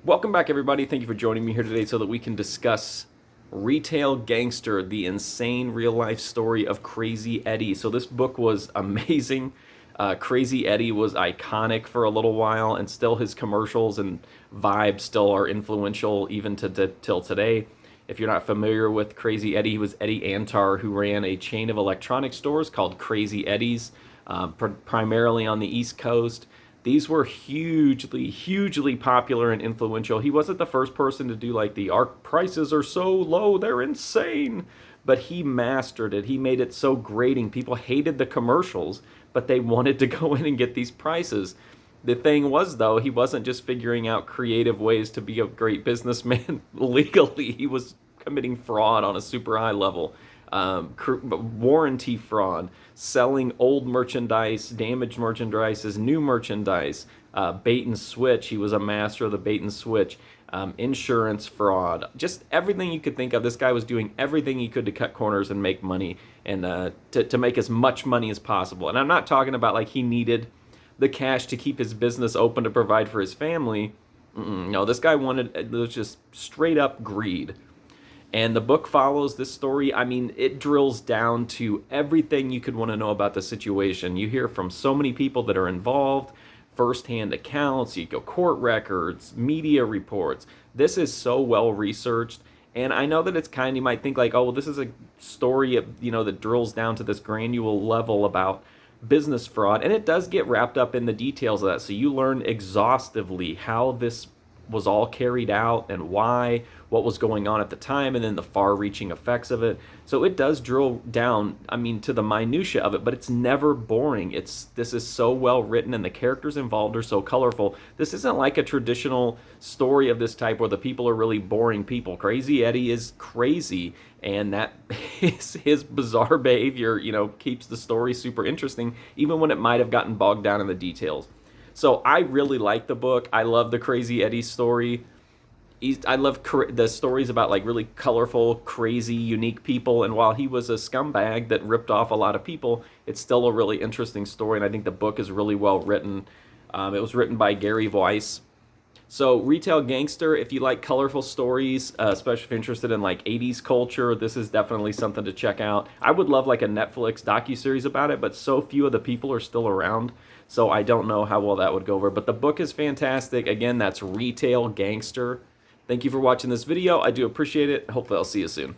Welcome back, everybody. Thank you for joining me here today so that we can discuss Retail Gangster, the insane real life story of Crazy Eddie. So, this book was amazing. Crazy Eddie was iconic for a little while, and still his commercials and vibes still are influential even till today. If you're not familiar with Crazy Eddie, he was Eddie Antar, who ran a chain of electronic stores called Crazy Eddie's, primarily on the East Coast. These were hugely popular and influential. He wasn't the first person to do like the our prices are so low, they're insane. But he mastered it. He made it so grating. People hated the commercials, but they wanted to go in and get these prices. The thing was, though, he wasn't just figuring out creative ways to be a great businessman legally. He was committing fraud on a super high level. Warranty fraud, selling old merchandise, damaged merchandise as new merchandise, bait and switch. He was a master of the bait and switch. Insurance fraud, just everything you could think of. This guy was doing everything he could to cut corners and make money and to make as much money as possible. And I'm not talking about like he needed the cash to keep his business open to provide for his family. No, this guy wanted, it was just straight up greed. And the book follows this story. I mean, it drills down to everything you could want to know about the situation. You hear from so many people that are involved, firsthand accounts, you go court records, media reports. This is so well researched. And I know that it's kind, you might think like, oh, well, this is a story of, that drills down to this granular level about business fraud. And it does get wrapped up in the details of that. So you learn exhaustively how this was all carried out and why, what was going on at the time, and then the far-reaching effects of it. So it does drill down, I mean, to the minutia of it, but it's never boring. This is so well written, and the characters involved are so colorful. This isn't like a traditional story of this type where the people are really boring people. Crazy Eddie is crazy, and that his bizarre behavior, keeps the story super interesting, even when it might have gotten bogged down in the details. So I really like the book. I love the Crazy Eddie story. I love the stories about like really colorful, crazy, unique people. And while he was a scumbag that ripped off a lot of people, it's still a really interesting story. And I think the book is really well written. It was written by Gary Weiss. So Retail Gangster, if you like colorful stories, especially if you're interested in like 80s culture, this is definitely something to check out. I would love like a Netflix docuseries about it, but so few of the people are still around. So I don't know how well that would go over. But the book is fantastic. Again, that's Retail Gangster. Thank you for watching this video. I do appreciate it. Hopefully I'll see you soon.